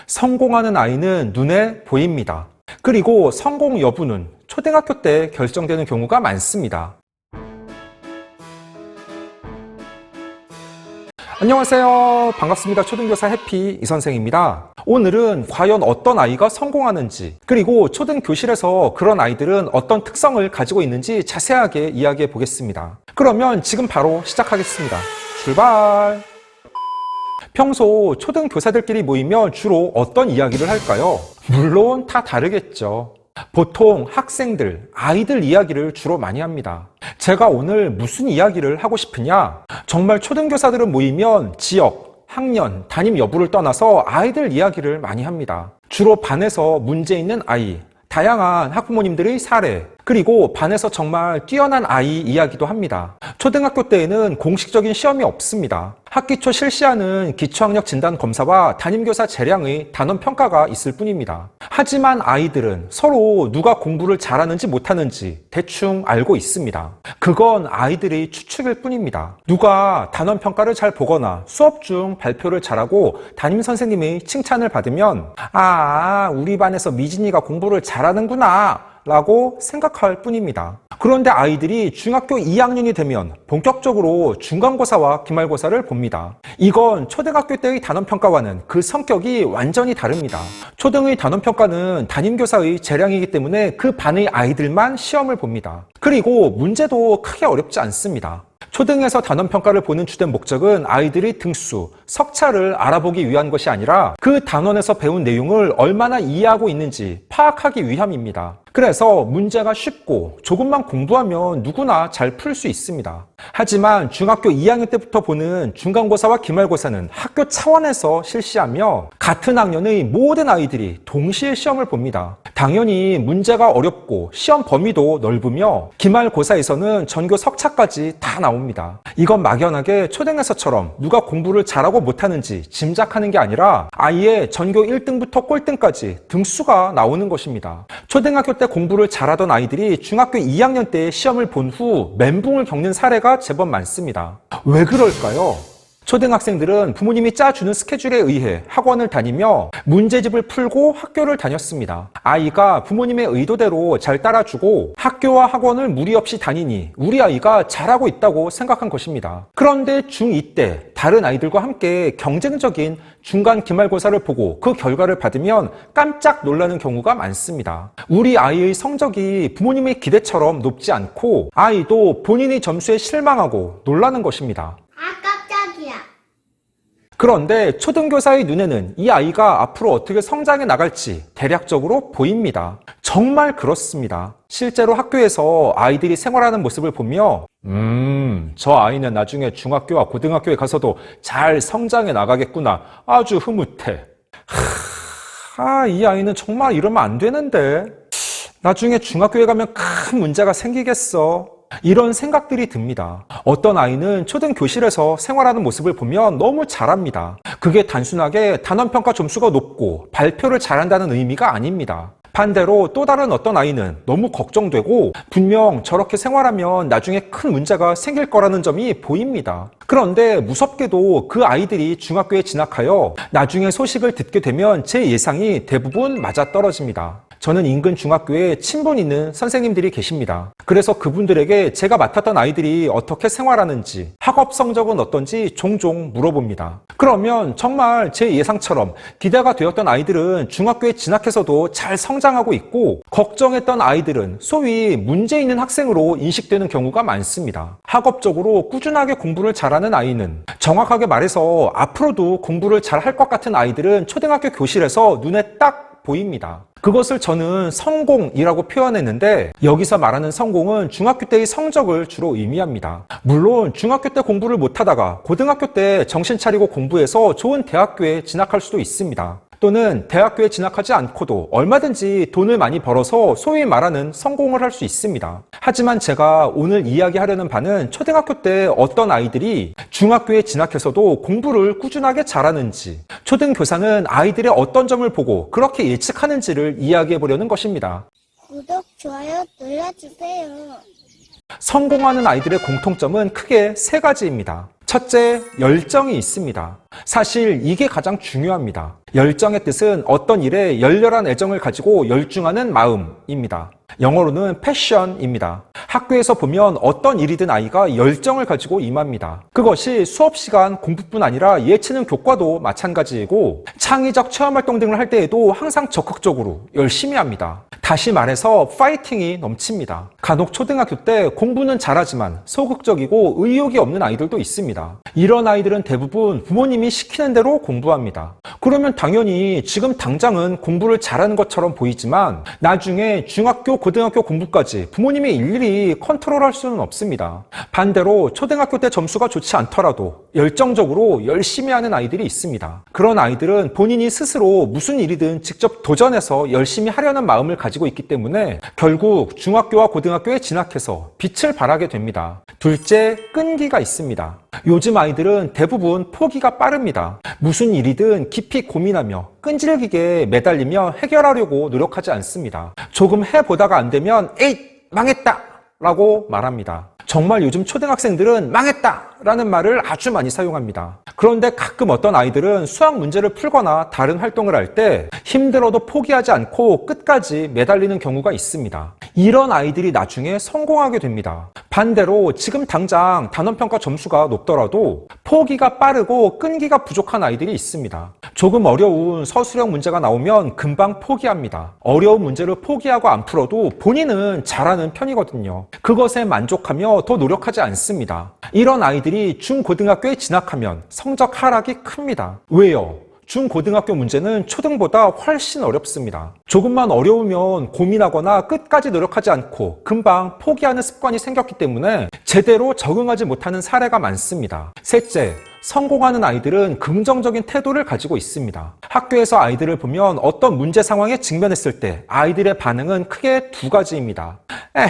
성공하는 아이는 눈에 보입니다. 그리고 성공 여부는 초등학교 때 결정되는 경우가 많습니다. 안녕하세요. 반갑습니다. 초등교사 해피 이선생입니다. 오늘은 과연 어떤 아이가 성공하는지, 그리고 초등교실에서 그런 아이들은 어떤 특성을 가지고 있는지 자세하게 이야기해 보겠습니다. 그러면 지금 바로 시작하겠습니다. 출발! 평소 초등교사들끼리 모이면 주로 어떤 이야기를 할까요? 물론 다 다르겠죠. 보통 학생들, 아이들 이야기를 주로 많이 합니다. 제가 오늘 무슨 이야기를 하고 싶으냐? 정말 초등교사들은 모이면 지역, 학년, 담임 여부를 떠나서 아이들 이야기를 많이 합니다. 주로 반에서 문제 있는 아이, 다양한 학부모님들의 사례, 그리고 반에서 정말 뛰어난 아이 이야기도 합니다. 초등학교 때에는 공식적인 시험이 없습니다. 학기 초 실시하는 기초학력 진단 검사와 담임교사 재량의 단원 평가가 있을 뿐입니다. 하지만 아이들은 서로 누가 공부를 잘하는지 못하는지 대충 알고 있습니다. 그건 아이들의 추측일 뿐입니다. 누가 단원 평가를 잘 보거나 수업 중 발표를 잘하고 담임 선생님의 칭찬을 받으면 우리 반에서 미진이가 공부를 잘하는구나 라고 생각할 뿐입니다. 그런데 아이들이 중학교 2학년이 되면 본격적으로 중간고사와 기말고사를 봅니다. 이건 초등학교 때의 단원평가와는 그 성격이 완전히 다릅니다. 초등의 단원평가는 담임교사의 재량이기 때문에 그 반의 아이들만 시험을 봅니다. 그리고 문제도 크게 어렵지 않습니다. 초등에서 단원평가를 보는 주된 목적은 아이들의 등수, 석차를 알아보기 위한 것이 아니라 그 단원에서 배운 내용을 얼마나 이해하고 있는지 파악하기 위함입니다. 그래서 문제가 쉽고 조금만 공부하면 누구나 잘 풀 수 있습니다. 하지만 중학교 2학년 때부터 보는 중간고사와 기말고사는 학교 차원에서 실시하며 같은 학년의 모든 아이들이 동시에 시험을 봅니다. 당연히 문제가 어렵고 시험 범위도 넓으며 기말고사에서는 전교 석차까지 다 나옵니다. 이건 막연하게 초등에서처럼 누가 공부를 잘하고 못하는지 짐작하는 게 아니라 아예 전교 1등부터 꼴등까지 등수가 나오는 것입니다. 초등학교 때 공부를 잘하던 아이들이 중학교 2학년 때 시험을 본 후 멘붕을 겪는 사례가 제법 많습니다. 왜 그럴까요? 초등학생들은 부모님이 짜주는 스케줄에 의해 학원을 다니며 문제집을 풀고 학교를 다녔습니다. 아이가 부모님의 의도대로 잘 따라주고 학교와 학원을 무리 없이 다니니 우리 아이가 잘하고 있다고 생각한 것입니다. 그런데 중2 때 다른 아이들과 함께 경쟁적인 중간 기말고사를 보고 그 결과를 받으면 깜짝 놀라는 경우가 많습니다. 우리 아이의 성적이 부모님의 기대처럼 높지 않고 아이도 본인의 점수에 실망하고 놀라는 것입니다. 그런데 초등교사의 눈에는 이 아이가 앞으로 어떻게 성장해 나갈지 대략적으로 보입니다. 정말 그렇습니다. 실제로 학교에서 아이들이 생활하는 모습을 보며 저 아이는 나중에 중학교와 고등학교에 가서도 잘 성장해 나가겠구나. 아주 흐뭇해. 이 아이는 정말 이러면 안 되는데. 나중에 중학교에 가면 큰 문제가 생기겠어. 이런 생각들이 듭니다. 어떤 아이는 초등교실에서 생활하는 모습을 보면 너무 잘합니다. 그게 단순하게 단원평가 점수가 높고 발표를 잘한다는 의미가 아닙니다. 반대로 또 다른 어떤 아이는 너무 걱정되고 분명 저렇게 생활하면 나중에 큰 문제가 생길 거라는 점이 보입니다. 그런데 무섭게도 그 아이들이 중학교에 진학하여 나중에 소식을 듣게 되면 제 예상이 대부분 맞아떨어집니다. 저는 인근 중학교에 친분 있는 선생님들이 계십니다. 그래서 그분들에게 제가 맡았던 아이들이 어떻게 생활하는지, 학업 성적은 어떤지 종종 물어봅니다. 그러면 정말 제 예상처럼 기대가 되었던 아이들은 중학교에 진학해서도 잘 성장하고 있고 걱정했던 아이들은 소위 문제 있는 학생으로 인식되는 경우가 많습니다. 학업적으로 꾸준하게 공부를 잘하는 아이는, 정확하게 말해서 앞으로도 공부를 잘할 것 같은 아이들은 초등학교 교실에서 눈에 딱 보입니다. 그것을 저는 성공이라고 표현했는데 여기서 말하는 성공은 중학교 때의 성적을 주로 의미합니다. 물론 중학교 때 공부를 못하다가 고등학교 때 정신 차리고 공부해서 좋은 대학교에 진학할 수도 있습니다. 또는 대학교에 진학하지 않고도 얼마든지 돈을 많이 벌어서 소위 말하는 성공을 할 수 있습니다. 하지만 제가 오늘 이야기하려는 바는 초등학교 때 어떤 아이들이 중학교에 진학해서도 공부를 꾸준하게 잘하는지, 초등교사는 아이들의 어떤 점을 보고 그렇게 예측하는지를 이야기해 보려는 것입니다. 구독, 좋아요 눌러주세요. 성공하는 아이들의 공통점은 크게 세 가지입니다. 첫째, 열정이 있습니다. 사실 이게 가장 중요합니다. 열정의 뜻은 어떤 일에 열렬한 애정을 가지고 열중하는 마음입니다. 영어로는 패션입니다. 학교에서 보면 어떤 일이든 아이가 열정을 가지고 임합니다. 그것이 수업 시간 공부뿐 아니라 예체능 교과도 마찬가지이고 창의적 체험활동 등을 할 때에도 항상 적극적으로 열심히 합니다. 다시 말해서 파이팅이 넘칩니다. 간혹 초등학교 때 공부는 잘하지만 소극적이고 의욕이 없는 아이들도 있습니다. 이런 아이들은 대부분 부모님이 시키는 대로 공부합니다. 그러면 당연히 지금 당장은 공부를 잘하는 것처럼 보이지만 나중에 중학교, 고등학교 공부까지 부모님이 일일이 컨트롤할 수는 없습니다. 반대로 초등학교 때 점수가 좋지 않더라도 열정적으로 열심히 하는 아이들이 있습니다. 그런 아이들은 본인이 스스로 무슨 일이든 직접 도전해서 열심히 하려는 마음을 가지고 있기 때문에 결국 중학교와 고등학교에 진학해서 빛을 발하게 됩니다. 둘째, 끈기가 있습니다. 요즘 아이들은 대부분 포기가 빠릅니다. 무슨 일이든 깊이 고민하며 끈질기게 매달리며 해결하려고 노력하지 않습니다. 조금 해보다가 안 되면 에잇! 망했다! 라고 말합니다. 정말 요즘 초등학생들은 망했다! 라는 말을 아주 많이 사용합니다. 그런데 가끔 어떤 아이들은 수학 문제를 풀거나 다른 활동을 할 때 힘들어도 포기하지 않고 끝까지 매달리는 경우가 있습니다. 이런 아이들이 나중에 성공하게 됩니다. 반대로 지금 당장 단원평가 점수가 높더라도 포기가 빠르고 끈기가 부족한 아이들이 있습니다. 조금 어려운 서술형 문제가 나오면 금방 포기합니다. 어려운 문제를 포기하고 안 풀어도 본인은 잘하는 편이거든요. 그것에 만족하며 더 노력하지 않습니다. 이런 아이들이 중고등학교에 진학하면 성적 하락이 큽니다. 왜요? 중고등학교 문제는 초등보다 훨씬 어렵습니다. 조금만 어려우면 고민하거나 끝까지 노력하지 않고 금방 포기하는 습관이 생겼기 때문에 제대로 적응하지 못하는 사례가 많습니다. 셋째, 성공하는 아이들은 긍정적인 태도를 가지고 있습니다. 학교에서 아이들을 보면 어떤 문제 상황에 직면했을 때 아이들의 반응은 크게 두 가지입니다. 에휴,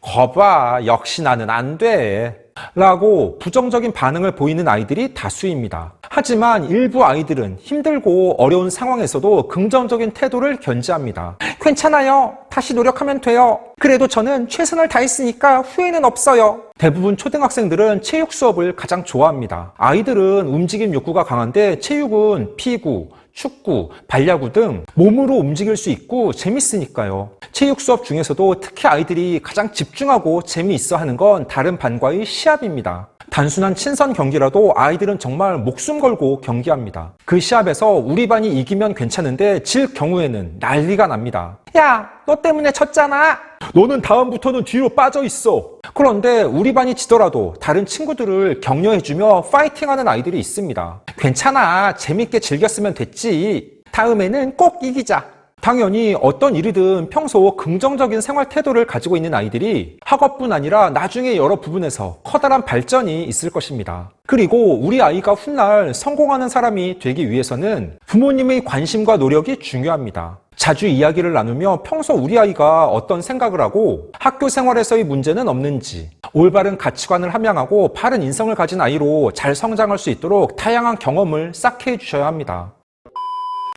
거봐, 역시 나는 안 돼. 라고 부정적인 반응을 보이는 아이들이 다수입니다. 하지만 일부 아이들은 힘들고 어려운 상황에서도 긍정적인 태도를 견지합니다. 괜찮아요. 다시 노력하면 돼요. 그래도 저는 최선을 다했으니까 후회는 없어요. 대부분 초등학생들은 체육 수업을 가장 좋아합니다. 아이들은 움직임 욕구가 강한데 체육은 피구, 축구, 발야구 등 몸으로 움직일 수 있고 재밌으니까요. 체육 수업 중에서도 특히 아이들이 가장 집중하고 재미있어 하는 건 다른 반과의 시합입니다. 단순한 친선 경기라도 아이들은 정말 목숨 걸고 경기합니다. 그 시합에서 우리 반이 이기면 괜찮은데 질 경우에는 난리가 납니다. 야, 너 때문에 졌잖아. 너는 다음부터는 뒤로 빠져 있어. 그런데 우리 반이 지더라도 다른 친구들을 격려해주며 파이팅하는 아이들이 있습니다. 괜찮아, 재밌게 즐겼으면 됐지. 다음에는 꼭 이기자. 당연히 어떤 일이든 평소 긍정적인 생활 태도를 가지고 있는 아이들이 학업뿐 아니라 나중에 여러 부분에서 커다란 발전이 있을 것입니다. 그리고 우리 아이가 훗날 성공하는 사람이 되기 위해서는 부모님의 관심과 노력이 중요합니다. 자주 이야기를 나누며 평소 우리 아이가 어떤 생각을 하고 학교 생활에서의 문제는 없는지, 올바른 가치관을 함양하고 바른 인성을 가진 아이로 잘 성장할 수 있도록 다양한 경험을 쌓게 해주셔야 합니다.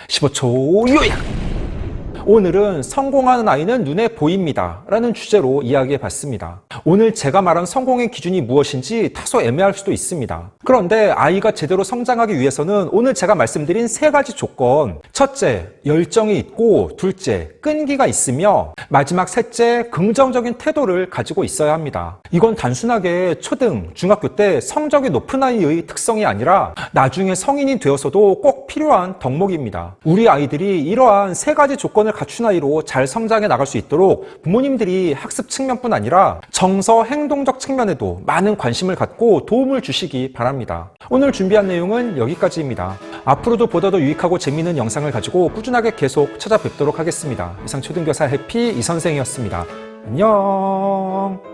15초 요약! 오늘은 성공하는 아이는 눈에 보입니다 라는 주제로 이야기해 봤습니다. 오늘 제가 말한 성공의 기준이 무엇인지 다소 애매할 수도 있습니다. 그런데 아이가 제대로 성장하기 위해서는 오늘 제가 말씀드린 세 가지 조건, 첫째, 열정이 있고, 둘째, 끈기가 있으며, 마지막 셋째, 긍정적인 태도를 가지고 있어야 합니다. 이건 단순하게 초등, 중학교 때 성적이 높은 아이의 특성이 아니라 나중에 성인이 되어서도 꼭 필요한 덕목입니다. 우리 아이들이 이러한 세 가지 조건을 갖춘 아이로 잘 성장해 나갈 수 있도록 부모님들이 학습 측면뿐 아니라 정서, 행동적 측면에도 많은 관심을 갖고 도움을 주시기 바랍니다. 오늘 준비한 내용은 여기까지입니다. 앞으로도 보다 더 유익하고 재미있는 영상을 가지고 꾸준하게 계속 찾아뵙도록 하겠습니다. 이상 초등교사 해피 이선생이었습니다. 안녕.